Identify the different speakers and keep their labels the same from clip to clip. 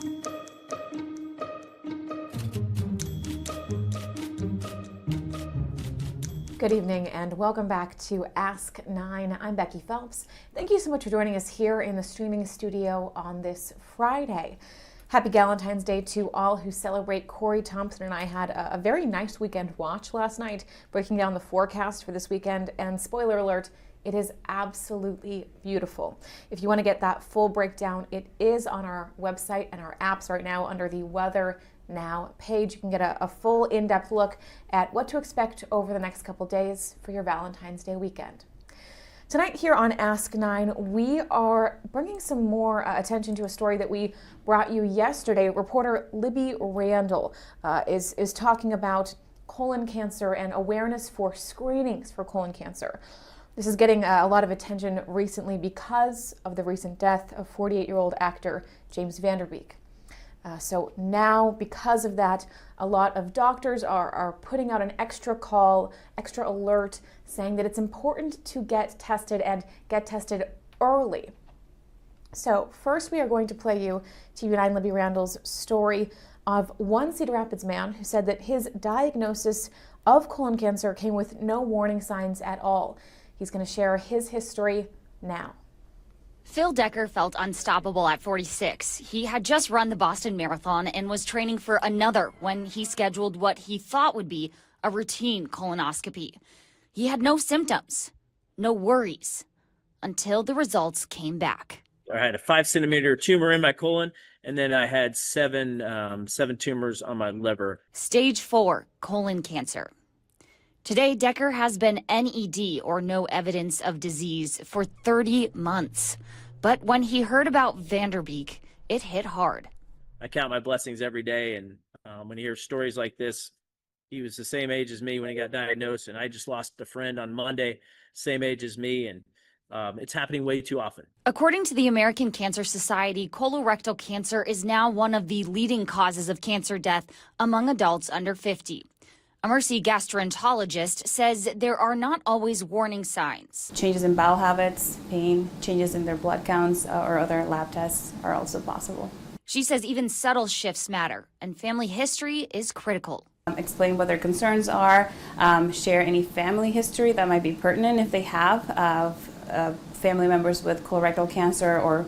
Speaker 1: Good evening and welcome back to Ask 9. I'm Becky Phelps. Thank you so much for joining us here in the streaming studio on this Friday. Happy Valentine's Day to all who celebrate. Corey Thompson and I had a very nice weekend watch last night, breaking down the forecast for this weekend, and spoiler alert, it is absolutely beautiful. If you want to get that full breakdown, it is on our website and our apps right now under the Weather Now page. You can get a full in-depth look at what to expect over the next couple days for your Valentine's Day weekend. Tonight here on Ask 9, we are bringing some more attention to a story that we brought you yesterday. Reporter Libby Randall is talking about colon cancer and awareness for screenings for colon cancer. This is getting a lot of attention recently because of the recent death of 48-year-old actor James Van Der Beek. So now, because of that, a lot of doctors are putting out an extra call, extra alert, saying that it's important to get tested and get tested early. So first we are going to play you TV9 Libby Randall's story of one Cedar Rapids man who said that his diagnosis of colon cancer came with no warning signs at all. He's going to share his history now.
Speaker 2: Phil Decker felt unstoppable at 46. He had just run the Boston Marathon and was training for another when he scheduled what he thought would be a routine colonoscopy. He had no symptoms, no worries, until the results came back.
Speaker 3: I had a 5-centimeter tumor in my colon, and then I had seven tumors on my liver.
Speaker 2: Stage 4 colon cancer. Today, Decker has been NED, or no evidence of disease, for 30 months. But when he heard about Van Der Beek, it hit hard.
Speaker 3: I count my blessings every day, and when you hear stories like this, he was the same age as me when he got diagnosed, and I just lost a friend on Monday, same age as me, and it's happening way too often.
Speaker 2: According to the American Cancer Society, colorectal cancer is now one of the leading causes of cancer death among adults under 50. A Mercy gastroenterologist says there are not always warning signs.
Speaker 4: Changes in bowel habits, pain, changes in their blood counts, or other lab tests are also possible.
Speaker 2: She says even subtle shifts matter, and family history is critical.
Speaker 4: Explain what their concerns are, share any family history that might be pertinent if they have family members with colorectal cancer or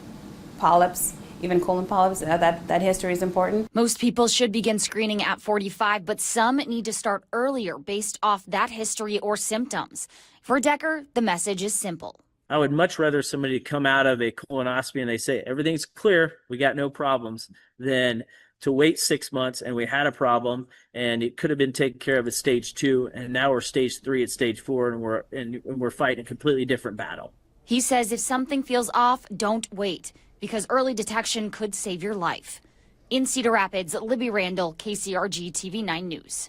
Speaker 4: polyps. Even colon polyps, that history is important.
Speaker 2: Most people should begin screening at 45, but some need to start earlier based off that history or symptoms. For Decker, the message is simple.
Speaker 3: I would much rather somebody come out of a colonoscopy and they say, everything's clear, we got no problems, than to wait 6 months and we had a problem and it could have been taken care of at stage 2, and now we're stage 3 at stage 4, and we're fighting a completely different battle.
Speaker 2: He says if something feels off, don't wait, because early detection could save your life. In Cedar Rapids, Libby Randall, KCRG TV9 News.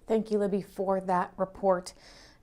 Speaker 1: Thank you, Libby, for that report.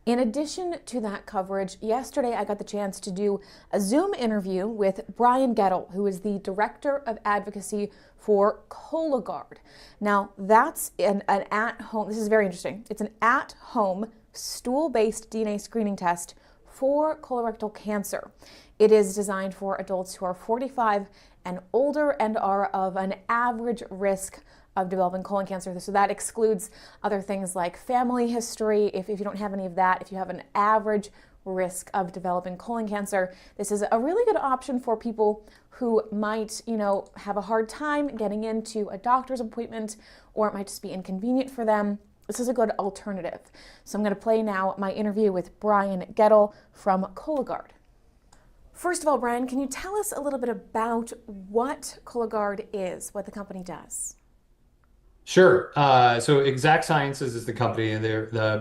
Speaker 1: In addition to that coverage, yesterday I got the chance to do a Zoom interview with Bryan Goettel, who is the Director of Advocacy for Cologuard. Now, that's an at-home, this is very interesting, it's an at-home stool-based DNA screening test for colorectal cancer. It is designed for adults who are 45 and older and are of an average risk of developing colon cancer. So that excludes other things like family history. If you don't have any of that, if you have an average risk of developing colon cancer, this is a really good option for people who might, have a hard time getting into a doctor's appointment, or it might just be inconvenient for them. This is a good alternative. So I'm going to play now my interview with Bryan Goettel from Cologuard. First of all, Bryan, can you tell us a little bit about what Cologuard is, what the company does?
Speaker 5: Sure. So Exact Sciences is the company.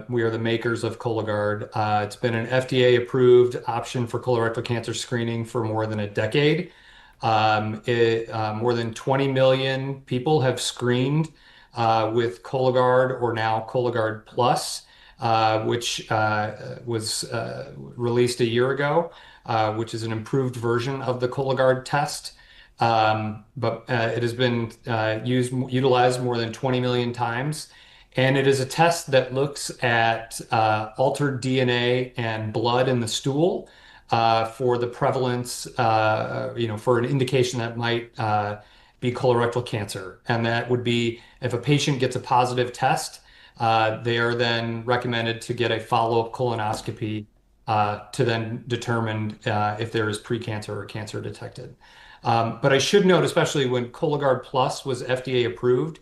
Speaker 5: We are the makers of Cologuard. It's been an FDA-approved option for colorectal cancer screening for more than a decade. More than 20 million people have screened with Cologuard, or now Cologuard Plus, which was released a year ago, which is an improved version of the Cologuard test. But it has been utilized more than 20 million times. And it is a test that looks at altered DNA and blood in the stool for the prevalence, for an indication that might be colorectal cancer. And that would be if a patient gets a positive test, they are then recommended to get a follow-up colonoscopy to then determine if there is precancer or cancer detected. But I should note, especially when Cologuard Plus was FDA approved,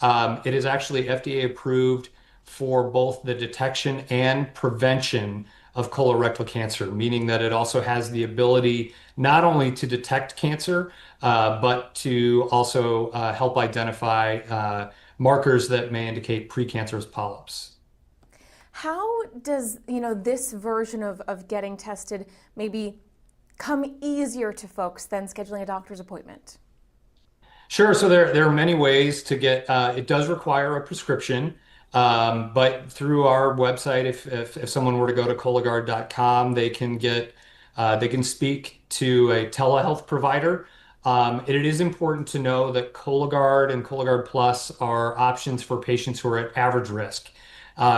Speaker 5: it is actually FDA approved for both the detection and prevention of colorectal cancer, meaning that it also has the ability not only to detect cancer, but to also help identify markers that may indicate precancerous polyps.
Speaker 1: How does, this version of getting tested maybe come easier to folks than scheduling a doctor's appointment?
Speaker 5: Sure. So there are many ways to get, it does require a prescription, but through our website, if someone were to go to Cologuard.com, they can speak to a telehealth provider. It is important to know that Cologuard and Cologuard Plus are options for patients who are at average risk.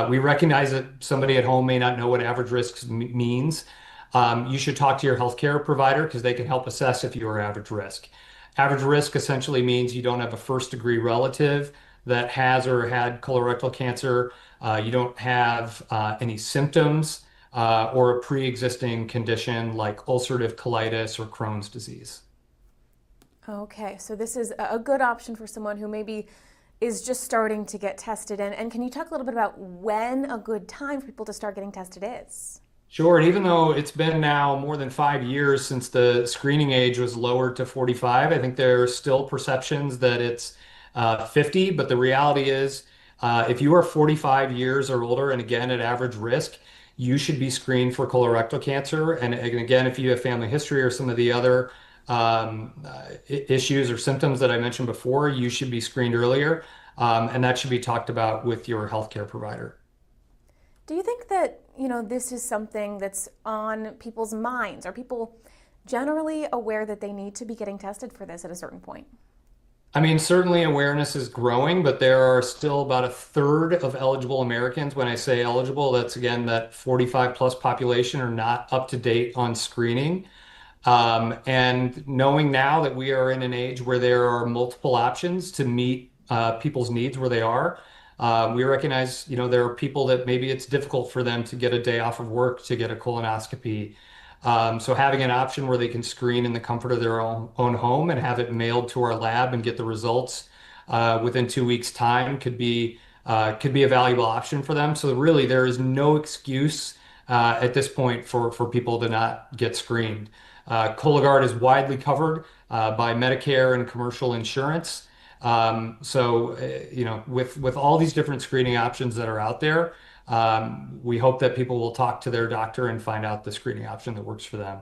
Speaker 5: We recognize that somebody at home may not know what average risk means. You should talk to your healthcare provider because they can help assess if you are average risk. Average risk essentially means you don't have a first-degree relative that has or had colorectal cancer. You don't have any symptoms or a pre-existing condition like ulcerative colitis or Crohn's disease.
Speaker 1: Okay, so this is a good option for someone who maybe is just starting to get tested. And can you talk a little bit about when a good time for people to start getting tested is?
Speaker 5: Sure. And even though it's been now more than 5 years since the screening age was lowered to 45, I think there are still perceptions that it's 50. But the reality is, if you are 45 years or older and again at average risk, you should be screened for colorectal cancer. And again, if you have family history or some of the other issues or symptoms that I mentioned before, you should be screened earlier. And that should be talked about with your healthcare provider.
Speaker 1: Do you think that, this is something that's on people's minds? Are people generally aware that they need to be getting tested for this at a certain point?
Speaker 5: I mean, certainly awareness is growing, but there are still about a third of eligible Americans. When I say eligible, that's again that 45 plus population are not up to date on screening. And knowing now that we are in an age where there are multiple options to meet people's needs where they are, we recognize, there are people that maybe it's difficult for them to get a day off of work to get a colonoscopy. So having an option where they can screen in the comfort of their own home and have it mailed to our lab and get the results within 2 weeks' time could be a valuable option for them. So really, there is no excuse at this point for people to not get screened. Cologuard is widely covered by Medicare and commercial insurance. With all these different screening options that are out there, we hope that people will talk to their doctor and find out the screening option that works for them.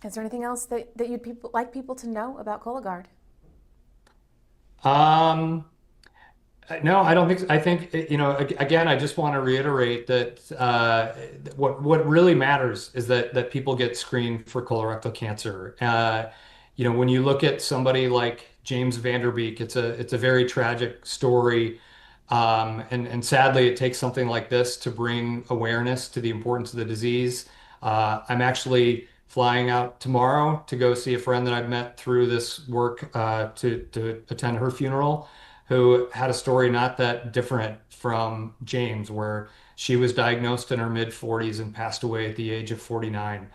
Speaker 1: Is there anything else that you'd like people to know about Cologuard?
Speaker 5: No, I don't think so. I think, again, I just want to reiterate that what really matters is that people get screened for colorectal cancer. When you look at somebody like James Van Der Beek, it's a very tragic story. And sadly, it takes something like this to bring awareness to the importance of the disease. I'm actually flying out tomorrow to go see a friend that I've met through this work to attend her funeral, who had a story not that different from James, where she was diagnosed in her mid-40s and passed away at the age of 49.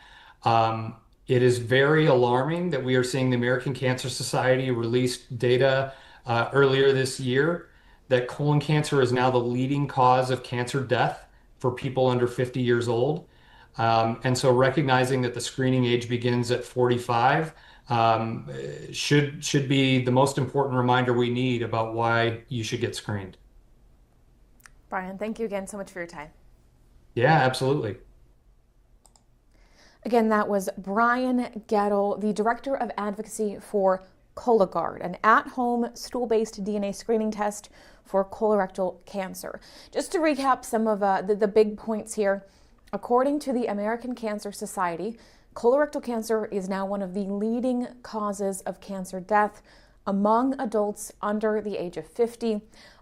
Speaker 5: It is very alarming that we are seeing the American Cancer Society release data earlier this year that colon cancer is now the leading cause of cancer death for people under 50 years old. And so recognizing that the screening age begins at 45 should be the most important reminder we need about why you should get screened.
Speaker 1: Bryan, thank you again so much for your time.
Speaker 5: Yeah, absolutely.
Speaker 1: Again, that was Bryan Goettel, the Director of Advocacy for Cologuard, an at-home stool-based DNA screening test for colorectal cancer. Just to recap some of the big points here, according to the American Cancer Society, colorectal cancer is now one of the leading causes of cancer death among adults under the age of 50.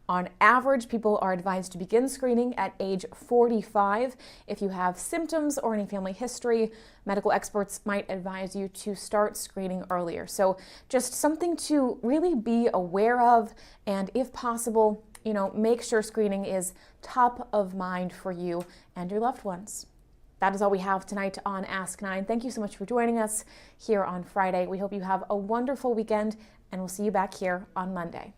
Speaker 1: On average, people are advised to begin screening at age 45. If you have symptoms or any family history, medical experts might advise you to start screening earlier. So just something to really be aware of, and if possible, make sure screening is top of mind for you and your loved ones. That is all we have tonight on Ask 9. Thank you so much for joining us here on Friday. We hope you have a wonderful weekend, and we'll see you back here on Monday.